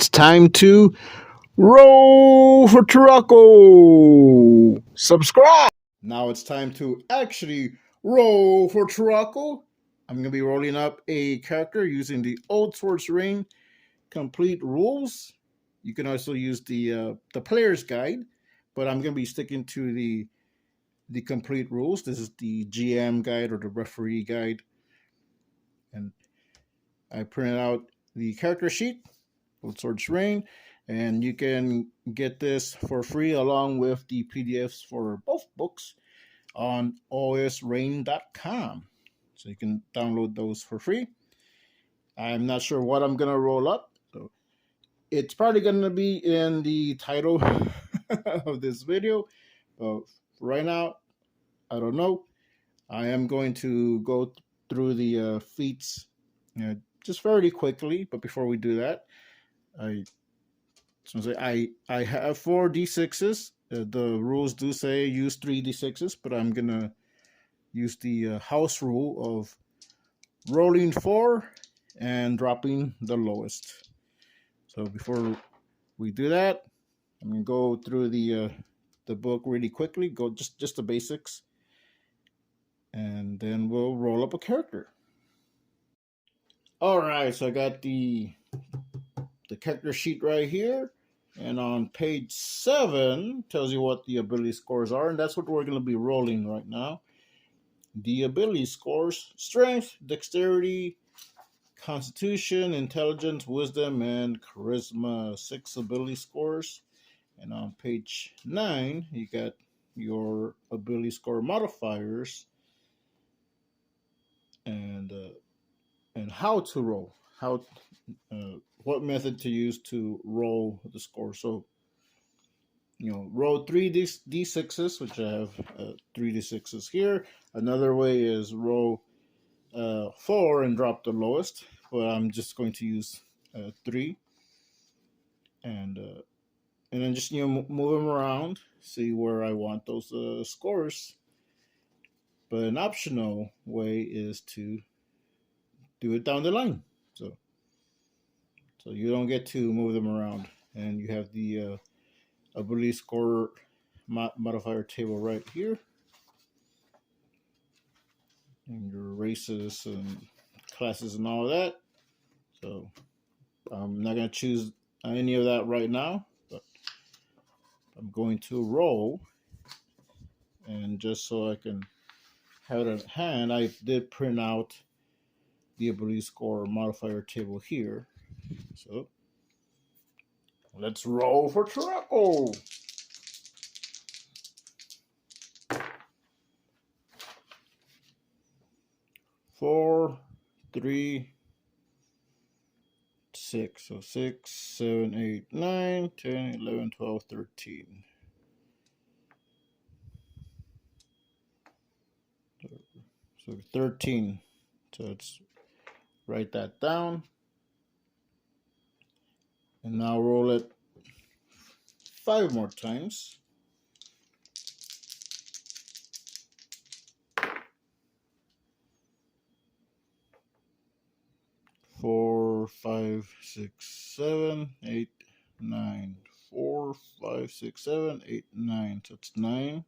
it's time to roll for Turaco. Subscribe. Now it's time to actually roll for Turaco. I'm going to be rolling up a character using the Olde Swords Reign complete rules. You can also use the player's guide, but I'm going to be sticking to the complete rules. This is the GM guide or the referee guide. And I printed out the character sheet, Olde Swords Reign, and you can get this for free along with the PDFs for both books on OSReign.com. So you can download those for free. I'm not sure what I'm going to roll up. So it's probably going to be in the title of this video. But right now, I don't know. I am going to go through the feats just fairly quickly. But before we do that, I have 4 d6s. The rules do say use 3 d6s, but I'm going to use the house rule of rolling 4 and dropping the lowest. So before we do that, I'm going to go through the book really quickly, go just the basics, and then we'll roll up a character. All right, so I got the character sheet right here, and on page 7 tells you what the ability scores are, and that's what we're going to be rolling right now. The ability scores: strength, dexterity, constitution, intelligence, wisdom, and charisma. 6 ability scores. And on page 9, you got your ability score modifiers and how to roll, what method to use to roll the score. So, roll 3 d6s, which I have 3 d6s here. Another way is roll 4 and drop the lowest, but I'm just going to use 3, and then just move them around, see where I want those scores. But an optional way is to do it down the line, so you don't get to move them around, and you have the ability score modifier table right here, and your races and classes and all of that. So I'm not going to choose any of that right now, but I'm going to roll, and just so I can have it at hand, I did print out the ability score modifier table here. So let's roll for Turaco. Four, 3, 6. So 6, 7, 8, 9, 10, 11, 12, 13. So 13. So let's write that down. And now roll it 5 more times. 4, 5, 6, 7, 8, 9. 4, 5, 6, 7, 8, 9. So it's 9.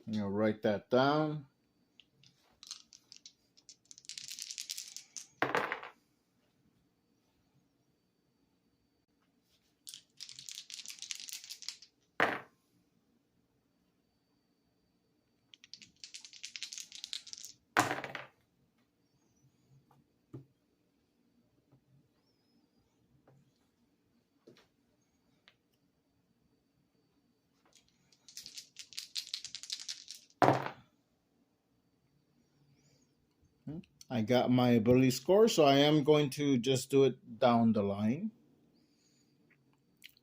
Write that down. I got my ability score, so I am going to just do it down the line.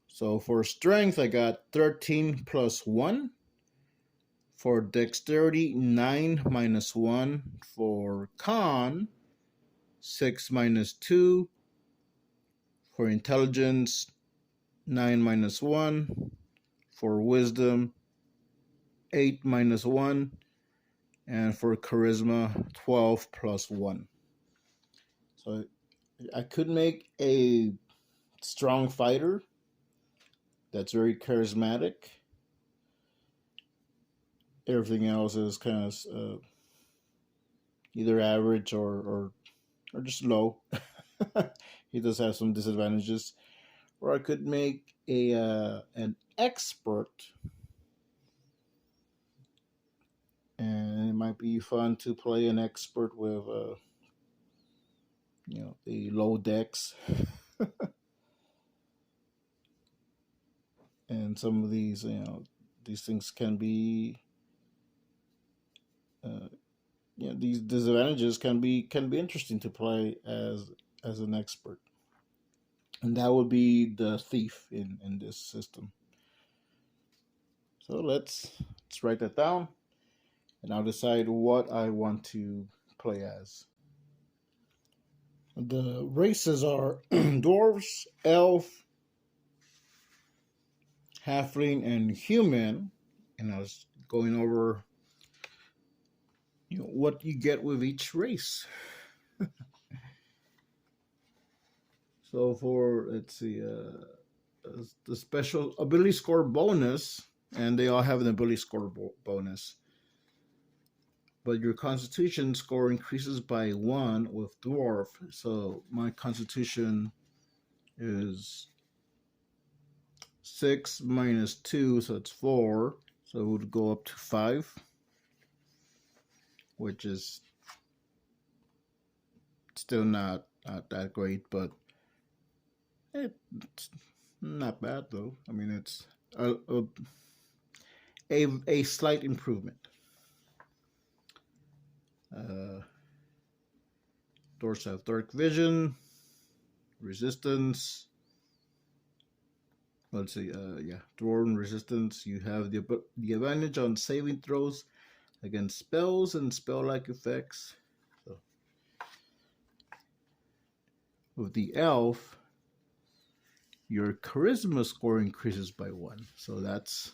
So for strength, I got 13 plus 1. For dexterity, 9 minus 1. For con, 6 minus 2. For intelligence, 9 minus 1. For wisdom, 8 minus 1. And for charisma, 12 plus 1. So I could make a strong fighter that's very charismatic. Everything else is kind of either average or just low. He does have some disadvantages. Or I could make a an expert, and it might be fun to play an expert with the low decks. And some of these things can be uh, these disadvantages can be interesting to play as an expert, and that would be the thief in this system. So let's write that down, and I'll decide what I want to play as. The races are dwarves, elf, halfling, and human. And I was going over what you get with each race. So for let's see, the special ability score bonus, and they all have an ability score bonus. But your Constitution score increases by 1 with dwarf. So my Constitution is 6 minus 2, so it's 4. So it would go up to 5, which is still not that great, but it's not bad though. I mean, it's a slight improvement. Doors have dark vision, resistance. Let's see, dwarven resistance. You have the advantage on saving throws against spells and spell-like effects. So, with the elf, your charisma score increases by 1. So that's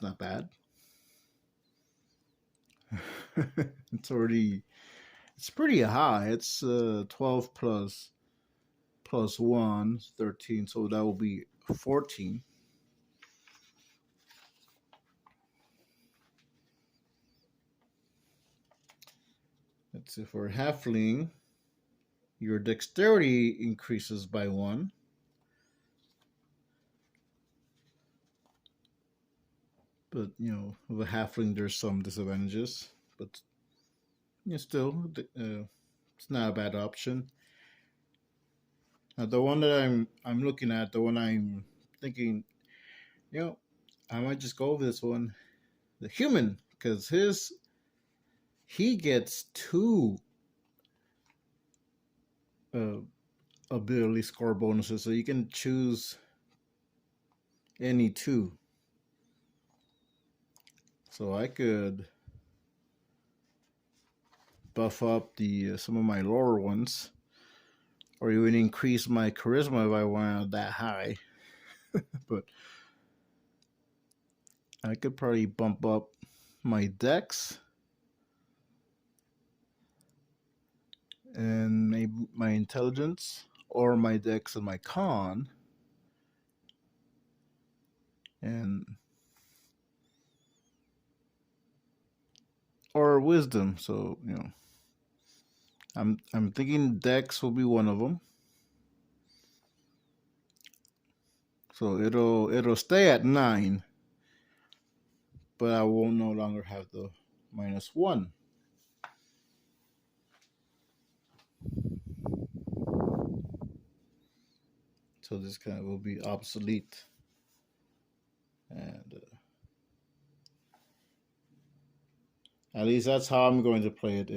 not bad. It's pretty high. It's 12 plus 1, 13. So that will be 14. Let's see, for halfling, your dexterity increases by 1. But, with a halfling, there's some disadvantages. But, still, it's not a bad option. Now, the one that I'm looking at, the one I'm thinking, I might just go with this one, the human, because he gets 2 ability score bonuses, so you can choose any 2. So I could buff up the some of my lower ones, or even increase my charisma if I want that high. But I could probably bump up my dex and maybe my intelligence, or my dex and my con, and or wisdom. So I'm thinking dex will be one of them. So it'll stay at 9, but I will no longer have the -1. So this kind of will be obsolete, and at least that's how I'm going to play it.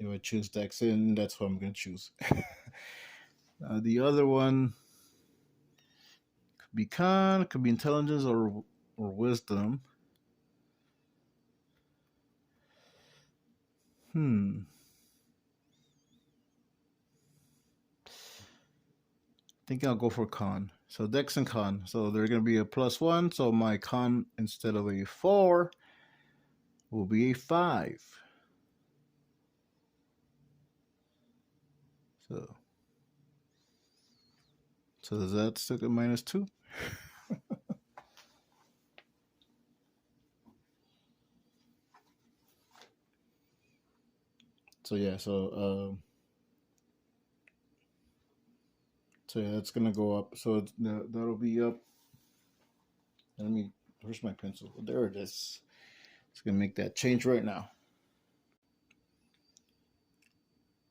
If I choose dex in, that's what I'm going to choose. The other one could be con, could be intelligence, or wisdom. I think I'll go for con. So dex and con. So they're going to be a +1. So my con, instead of a 4, will be a 5. So does that stick at -2? So yeah, so yeah, that's gonna go up. So that'll be up. Let me. Where's my pencil? There it is. It's gonna make that change right now.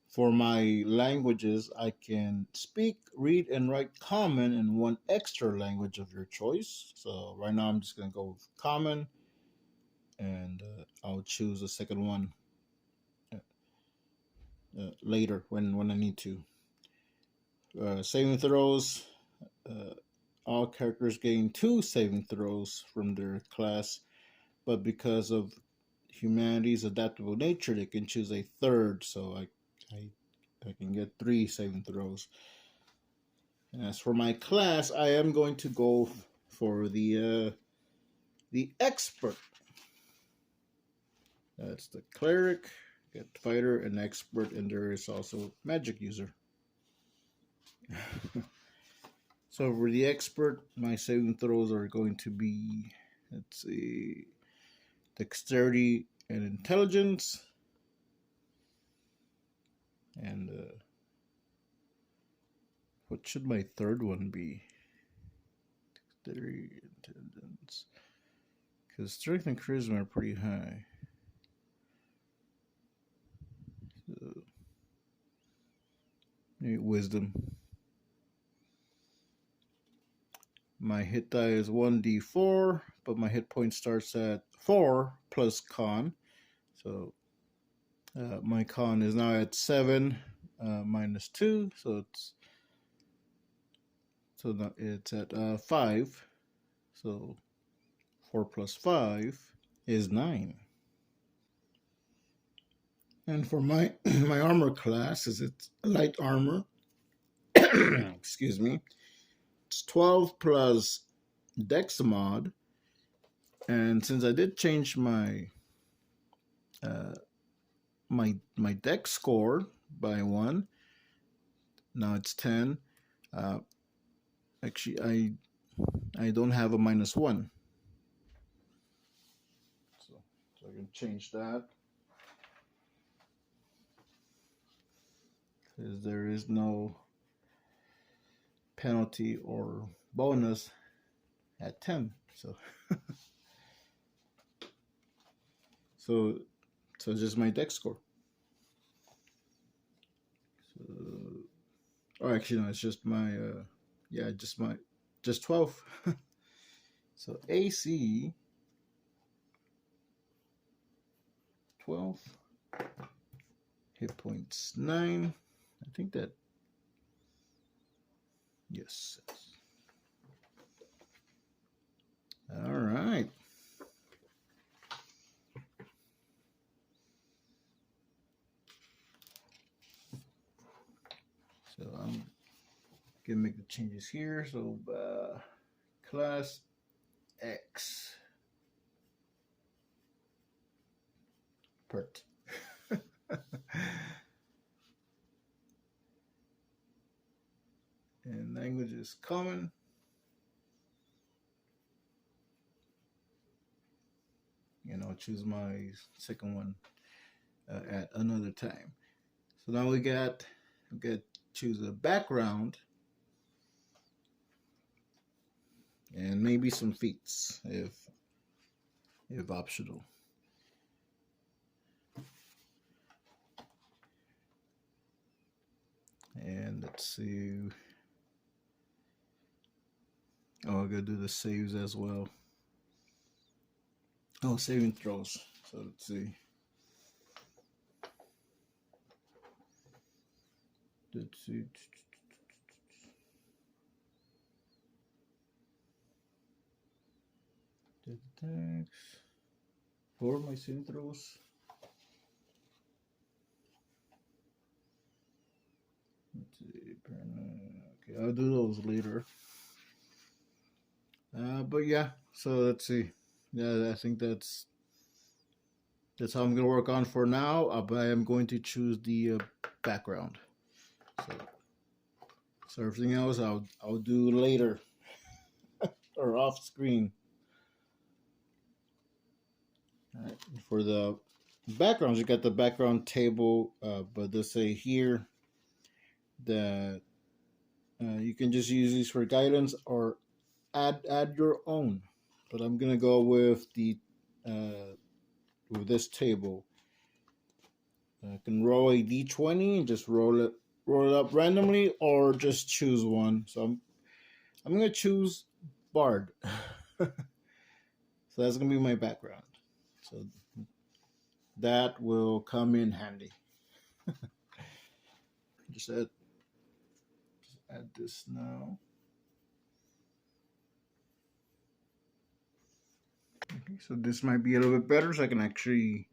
For my languages, I can speak, read, and write common in one extra language of your choice. So right now, I'm just gonna go with common, and I'll choose the second one later when I need to. Saving throws. All characters gain 2 saving throws from their class, but because of humanity's adaptable nature, they can choose a third. So I can get 3 saving throws. And as for my class, I am going to go for the expert. That's the cleric, get fighter, and expert, and there is also magic user. So for the expert, my saving throws are going to be, let's see, dexterity and intelligence, and what should my third one be? Dexterity, intelligence, because strength and charisma are pretty high. So, maybe wisdom. My hit die is 1d4, but my hit point starts at 4 plus con. So my con is now at 7 minus 2, so it's at 5. So 4 plus 5 is 9. And for my my armor class, is it's light armor. Excuse me. It's 12 plus dex mod. And since I did change my my dex score by 1, now it's 10. Actually, I don't have a -1, so I can change that, because there is no penalty or bonus at 10. So so just my dex score. So, oh, actually no, it's just my yeah, just 12. So AC 12, hit points 9. I think that, yes. All right. So I'm gonna make the changes here. So class X. Pert. And language is common. And I'll choose my second one at another time. So now we got choose a background and maybe some feats if optional. And let's see. Oh, I gotta do the saves as well. Oh, saving throws. So let's see. Let's see. The attacks. For my saving throws. Let's see. Okay, I'll do those later. But yeah, so let's see. Yeah, I think that's how I'm gonna work on for now. But I am going to choose the background. So everything else I'll do later or off screen. All right. For the backgrounds, you got the background table, but they say here that you can just use these for guidance or add your own. But I'm gonna go with the with this table. I can roll a d20 and just roll it up randomly, or just choose one. So I'm gonna choose Bard. So that's gonna be my background. So that will come in handy. Just add this now. Okay, so this might be a little bit better, so I can actually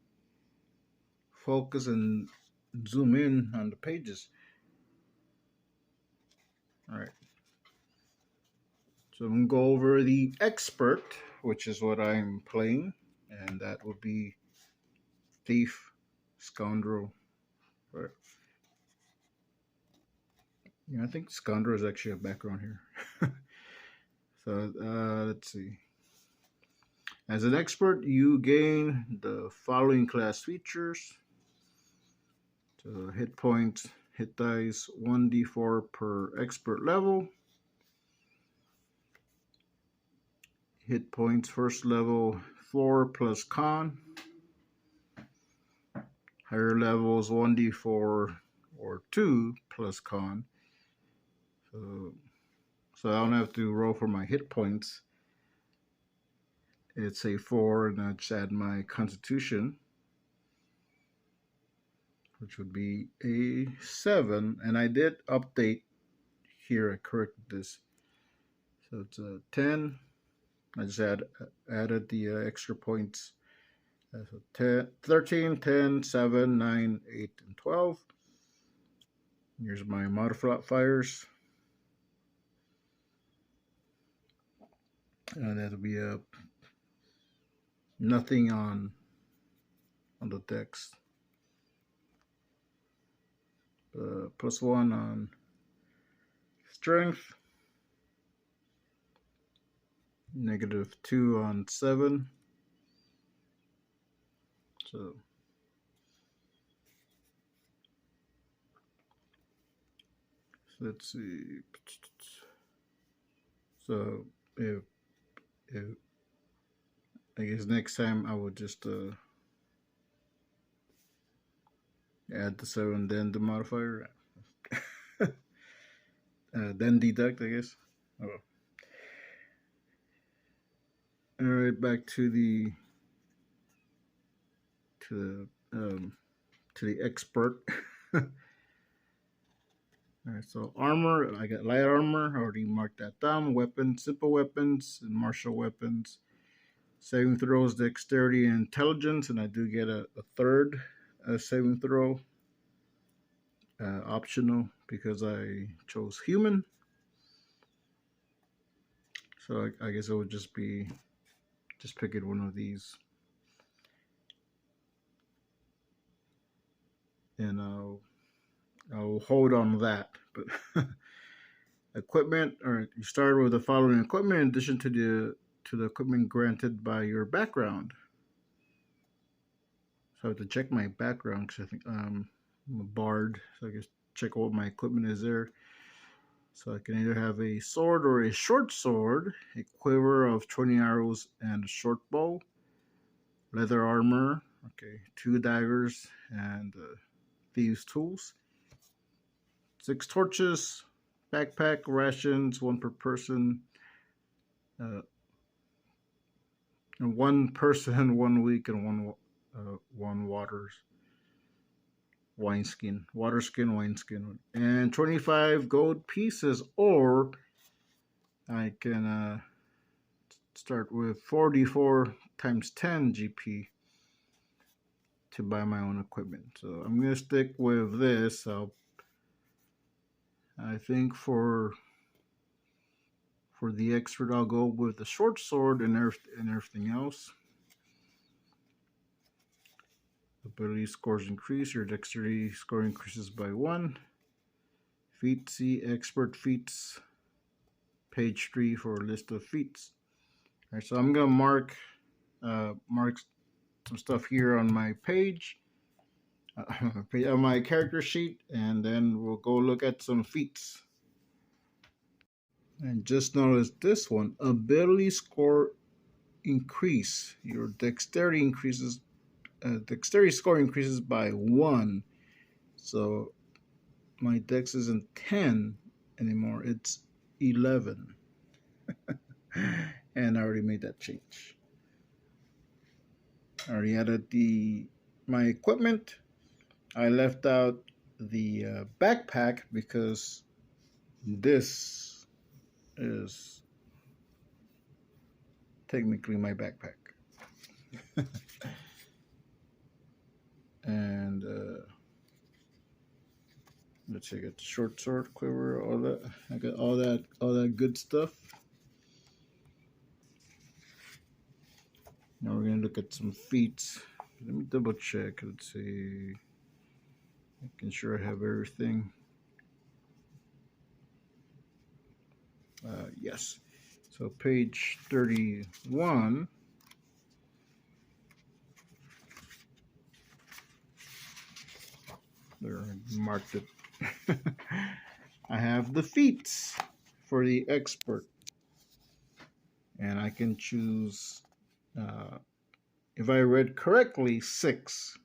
focus and zoom in on the pages. All right. So I'm gonna go over the expert, which is what I'm playing, and that would be thief, scoundrel. Right. Yeah, I think scoundrel is actually a background here. So let's see. As an expert, you gain the following class features. So hit points, hit dice, 1d4 per expert level. Hit points first level 4 plus con. Higher levels 1d4 or 2 plus con. So I don't have to roll for my hit points. It's a 4, and I just add my constitution, which would be a 7. And I did update here, I corrected this. So it's a 10. I just added the extra points. So 10, 13, 10, 7, 9, 8, and 12. Here's my modifiers. And that'll be a nothing on the text. +1 on strength. -2 on 7. So let's see. So if I guess next time I would just add the 7, then the modifier, then deduct, I guess. Oh. All right, back to the expert. All right, so armor, I got light armor. I already marked that down. Weapons, simple weapons, and martial weapons. Saving throws, dexterity, and intelligence, and I do get a third saving throw. Optional because I chose human. So I guess it would just be picking one of these. And I'll hold on that. But equipment, or you start with the following equipment in addition to the equipment granted by your background. So I have to check my background because I think I'm a bard, so I guess check what my equipment is there. So I can either have a sword or a short sword, a quiver of 20 arrows, and a short bow, leather armor, okay, 2 daggers, and thieves' tools, 6 torches, backpack, rations, 1 per person, and 1 person 1 week, and 1 water skin, and 25 gold pieces, or I can start with 44 times 10 GP to buy my own equipment. So I'm gonna stick with this. I think for the expert, I'll go with the short sword and everything else. Ability scores increase. Your dexterity score increases by 1. feat. See expert feats, page 3 for a list of feats. All right, so I'm gonna mark some stuff here on my page, on my character sheet, and then we'll go look at some feats. And just notice this one: ability score increase. Your dexterity increases. Dexterity score increases by 1. So my dex isn't 10 anymore, it's 11. And I already made that change. I already added my equipment. I left out the backpack because this is technically my backpack. And let's see, I got the short sword, quiver, all that. I got all that good stuff. Now we're gonna look at some feats. Let me double check. Let's see. Making sure I have everything. Yes. So page 31. There, I marked it. I have the feats for the expert. And I can choose, if I read correctly, 6.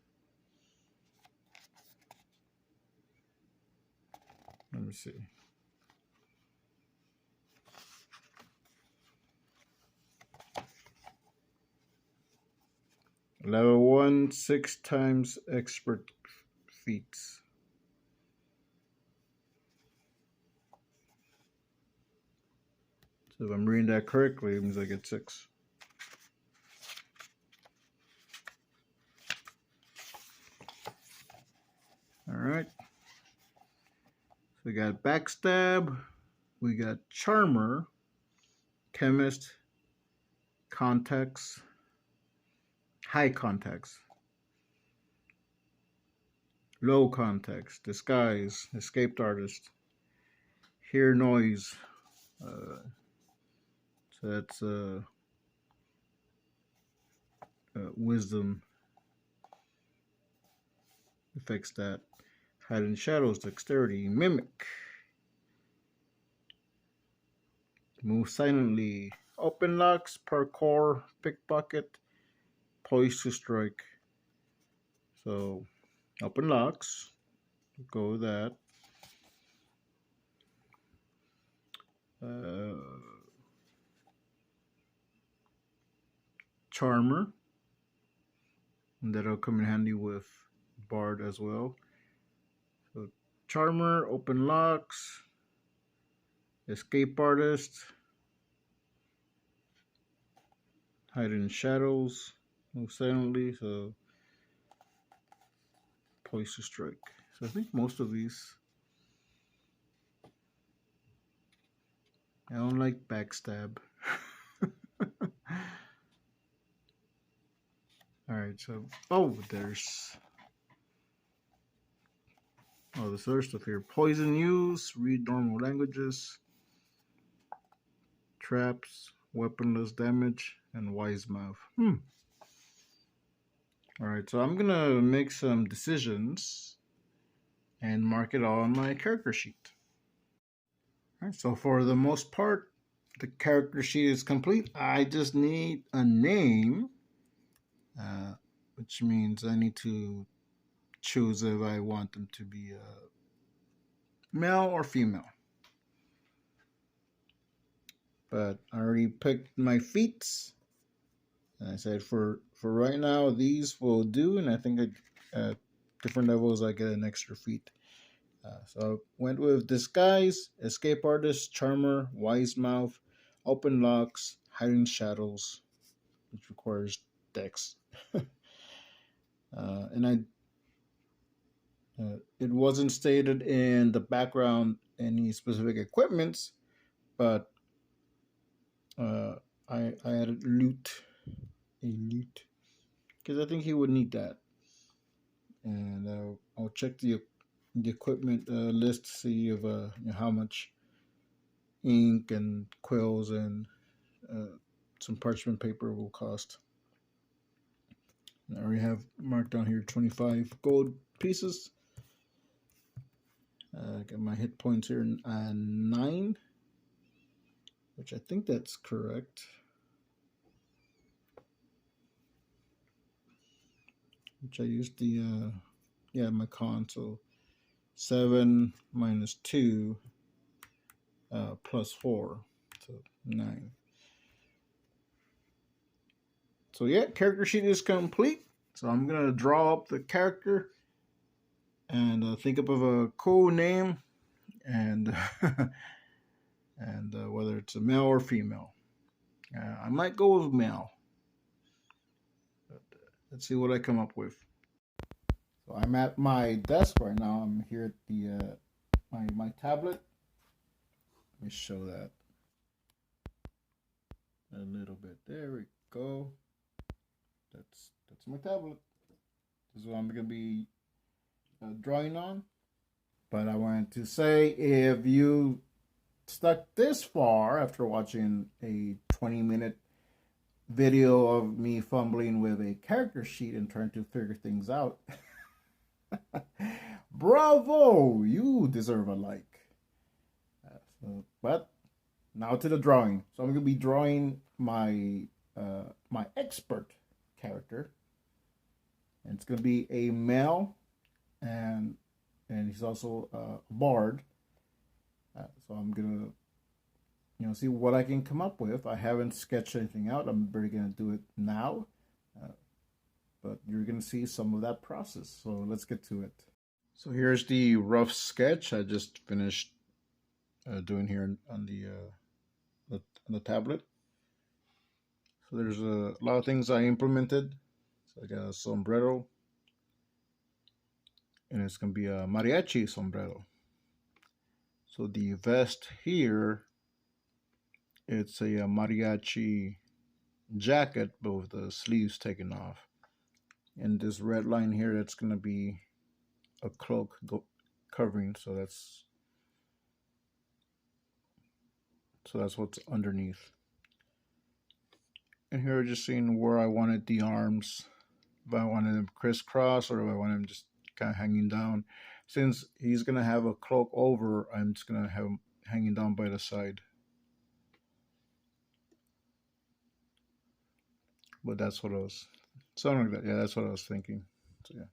Let me see. Level 1, 6 times expert feats. So if I'm reading that correctly, it means I get 6. All right. So we got backstab, we got charmer, chemist, contacts, high contacts, low contacts, disguise, escaped artist, hear noise. So that's wisdom, affects that. Hide in shadows, dexterity, mimic, move silently, open locks, parkour, pickpocket, poise to strike. So open locks, go with that. Charmer, and that'll come in handy with Bard as well. So Charmer, open locks, escape artist, hide in shadows, move silently, so poise to strike. So I think most of these. I don't like backstab. Alright, so there's this other stuff here. Poison use, read normal languages, traps, weaponless damage, and wise mouth. Alright, so I'm gonna make some decisions and mark it all on my character sheet. Alright, so for the most part, the character sheet is complete. I just need a name, which means I need to choose if I want them to be male or female. But I already picked my feats. And I said for right now, these will do. And I think at different levels, I get an extra feat. So I went with disguise, escape artist, charmer, wise mouth, open locks, hiding shadows, which requires dex. And it wasn't stated in the background any specific equipments, but I added loot, because I think he would need that. And I'll check the the equipment list to see of how much ink and quills and some parchment paper will cost. I already have marked down here 25 gold pieces. Got my hit points here 9, which I think that's correct. Which I used the my con, so 7 minus 2 plus 4, so 9. So yeah, character sheet is complete. So I'm gonna draw up the character and think up of a cool name and and whether it's a male or female. I might go with male. But, let's see what I come up with. So I'm at my desk right now. I'm here at the my tablet. Let me show that a little bit. There we go. That's my tablet. This is what I'm gonna be drawing on. But I wanted to say, if you stuck this far after watching a 20-minute video of me fumbling with a character sheet and trying to figure things out, bravo, you deserve a like. But now to the drawing. So I'm going to be drawing my my expert character, and it's going to be a male, and he's also a bard. So I'm gonna see what I can come up with. I haven't sketched anything out. I'm barely gonna do it now, but you're gonna see some of that process. So let's get to it. So here's the rough sketch I just finished doing here on the tablet. So there's a lot of things I implemented. So I got a sombrero, and it's gonna be a mariachi sombrero. So the vest here, it's a mariachi jacket, but with the sleeves taken off. And this red line here, that's going to be a cloak covering. So that's what's underneath. And here we're just seeing where I wanted the arms. If I wanted them crisscross or if I want them just kind of hanging down. Since he's going to have a cloak over, I'm just going to have him hanging down by the side. But that's what I was, something like that. Yeah, that's what I was thinking. So yeah.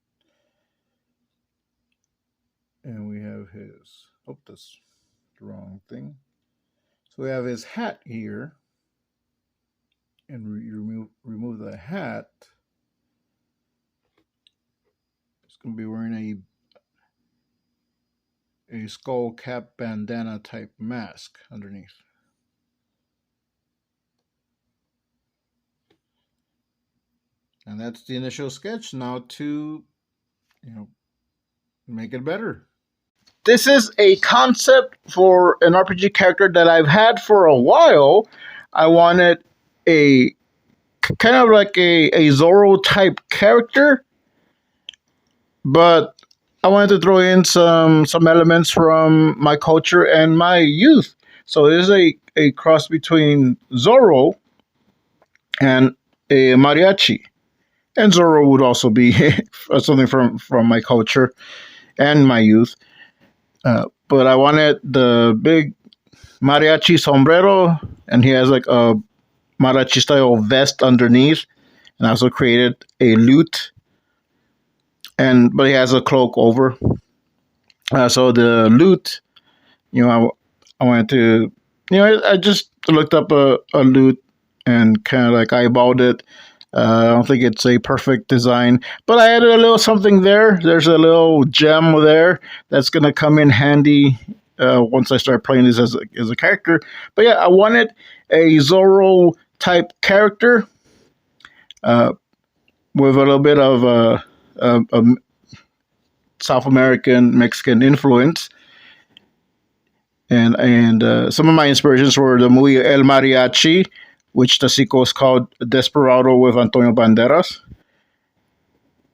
And we have his, oh, that's the wrong thing. So we have his hat here. And you remove the hat. It's going to be wearing a skull cap bandana type mask underneath. And that's the initial sketch. Now to, make it better. This is a concept for an RPG character that I've had for a while. I wanted a kind of like a Zorro type character, but I wanted to throw in some elements from my culture and my youth. So it is a cross between Zorro and a mariachi. And Zorro would also be something from my culture and my youth. But I wanted the big mariachi sombrero, and he has like a mariachi style vest underneath. And I also created a lute, but he has a cloak over. So the lute, I wanted to, I just looked up a lute and kind of like eyeballed it. I don't think it's a perfect design, but I added a little something there. There's a little gem there that's going to come in handy once I start playing this as a character. But yeah, I wanted a Zorro type character with a little bit of a South American, Mexican influence. And some of my inspirations were the movie El Mariachi, which the sequel is called Desperado with Antonio Banderas.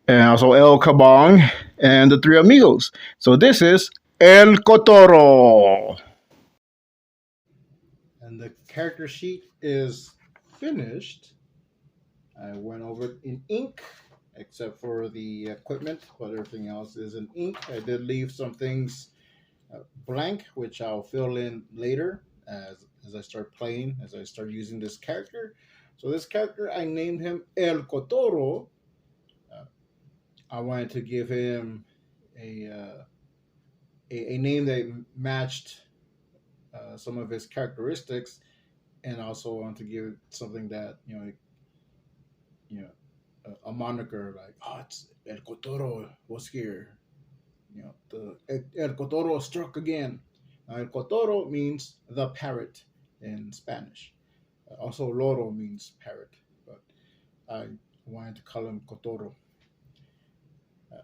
And also El Kabong and the three amigos. So this is El Cotoro. And the character sheet is finished. I went over it in ink, except for the equipment, but everything else is in ink. I did leave some things blank, which I'll fill in later as I start playing, as I start using this character. So this character, I named him El Cotoro. Uh, I wanted to give him a a name that matched some of his characteristics, and also want to give something that you know, a moniker like, oh, it's El Cotoro was here. The El Cotoro struck again. Now, El Cotoro means the parrot in Spanish. Also, Loro means parrot, but I wanted to call him Cotoro. Uh,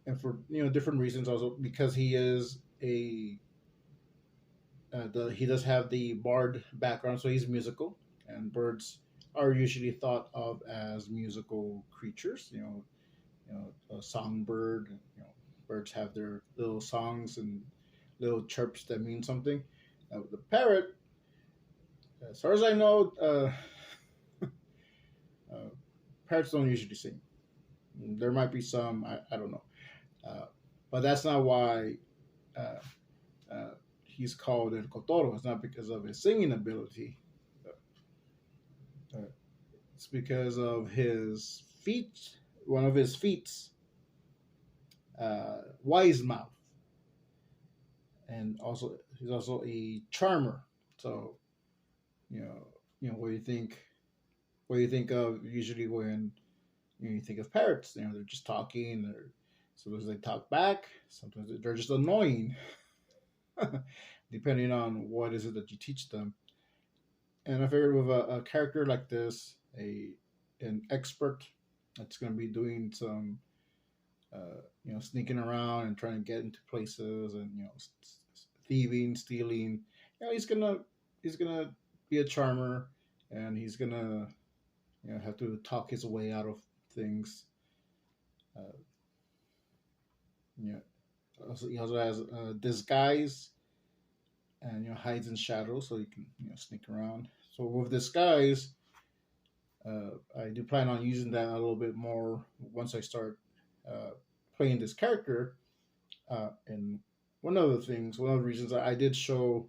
and for different reasons, also because he is he does have the bard background, so he's musical, and birds are usually thought of as musical creatures. A songbird. Birds have their little songs and little chirps that mean something. The parrot, as far as I know, uh, parrots don't usually sing. There might be some, I don't know, uh, but that's not why uh, he's called El Cotoro. It's not because of his singing ability. Uh, it's because of his feet. One of his feet, wise mouth, and also he's also a charmer. So you know, what do you think of usually when you think of parrots? They're just talking. Or sometimes they talk back. Sometimes they're just annoying, depending on what is it that you teach them. And I figured with a character like this, an expert that's going to be doing some, sneaking around and trying to get into places, and thieving, stealing. He's gonna be a charmer, and he's gonna have to talk his way out of things. Uh, yeah. He also has disguise, and hides in shadows, so you can sneak around. So with disguise, I do plan on using that a little bit more once I start uh, playing this character. And one of the reasons I did show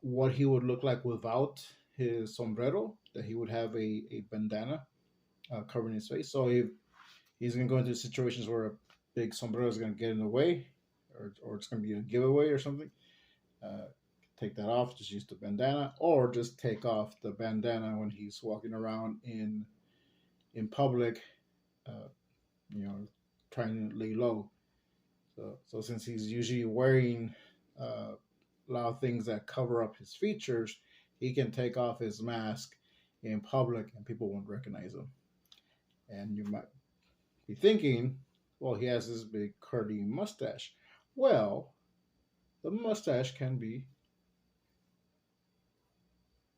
what he would look like without his sombrero, that he would have a bandana covering his face. So if he's going to go into situations where a big sombrero is going to get in the way, or it's going to be a giveaway or something, uh, take that off, just use the bandana, or just take off the bandana when he's walking around in public, uh, you know, trying to lay low. So since he's usually wearing a lot of things that cover up his features, he can take off his mask in public and people won't recognize him. And you might be thinking, well, he has this big curly mustache. Well, the mustache can be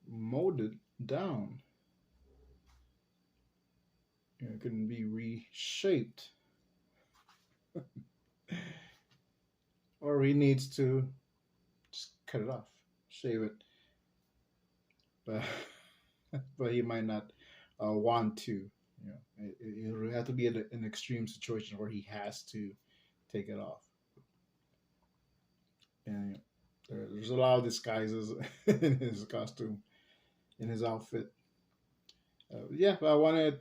molded down. It can be reshaped, or he needs to just cut it off, shave it, but but he might not want to. It would have to be an extreme situation where he has to take it off. And there's a lot of disguises in his costume, in his outfit. Yeah, but I wanted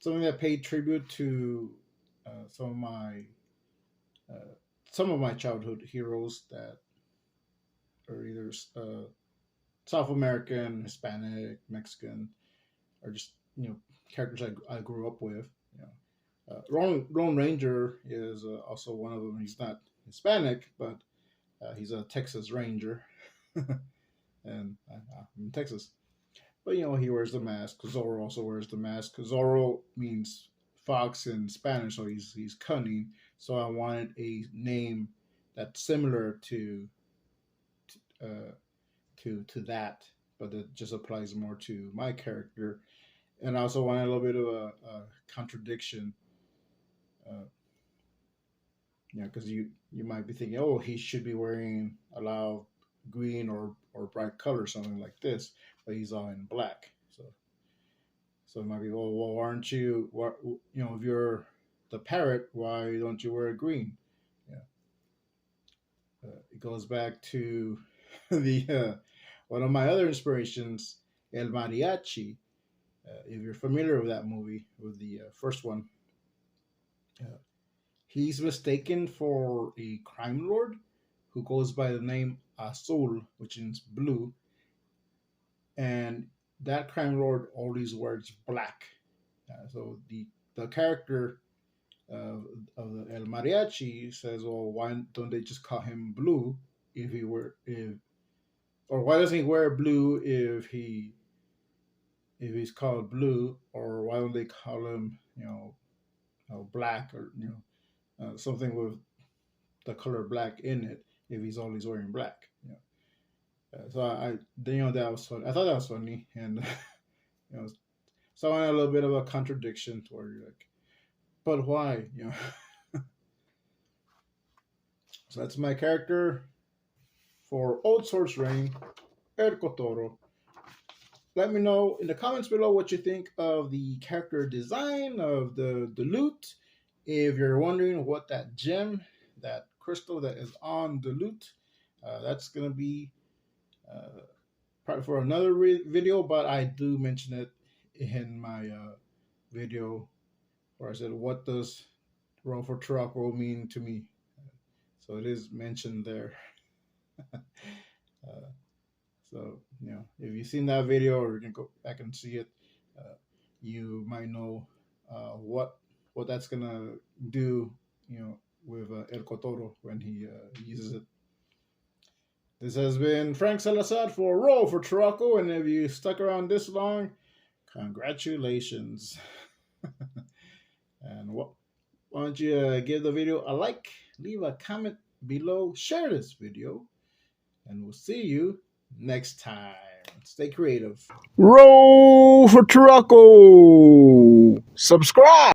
something that paid tribute to uh, some of my uh, some of my childhood heroes that are either South American, Hispanic, Mexican, or just characters I grew up with. Lone Ranger is also one of them. He's not Hispanic, but he's a Texas Ranger, and I'm in Texas. But he wears the mask. Zorro also wears the mask. Zorro means fox in Spanish, so he's cunning. So I wanted a name that's similar uh, to that, but it just applies more to my character. And I also wanted a little bit of a contradiction Because you might be thinking, oh, he should be wearing a loud green or bright color, something like this, but he's all in black. So it might be, well, aren't you? What, if you're the parrot, why don't you wear green? Yeah, it goes back to the one of my other inspirations, El Mariachi. If you're familiar with that movie, with the first one, uh, he's mistaken for a crime lord who goes by the name Azul, which means blue, and that crime lord always wears black. So the character of the El Mariachi says, "Well, why don't they just call him Blue if he were if or why doesn't he wear blue if he's called Blue, or why don't they call him black, or something with the color black in it if he's always wearing black?" So that was funny. I thought that was funny, and so a little bit of a contradiction where you're like, but why? So that's my character for Olde Swords Reign, El Kotoro. Let me know in the comments below what you think of the character design of the loot. If you're wondering what that gem, that crystal that is on the loot, that's going to be probably for another video, but I do mention it in my video where I said, what does Roll for Turaco mean to me? So it is mentioned there. So, if you've seen that video, or you can go back and see it, you might know what that's gonna do, with El Kotoro when he uses it. This has been Frank Salazar for Roll for Turaco, and if you stuck around this long, congratulations. And why don't you give the video a like, leave a comment below, share this video, and we'll see you next time. Stay creative. Roll for Turaco. Subscribe.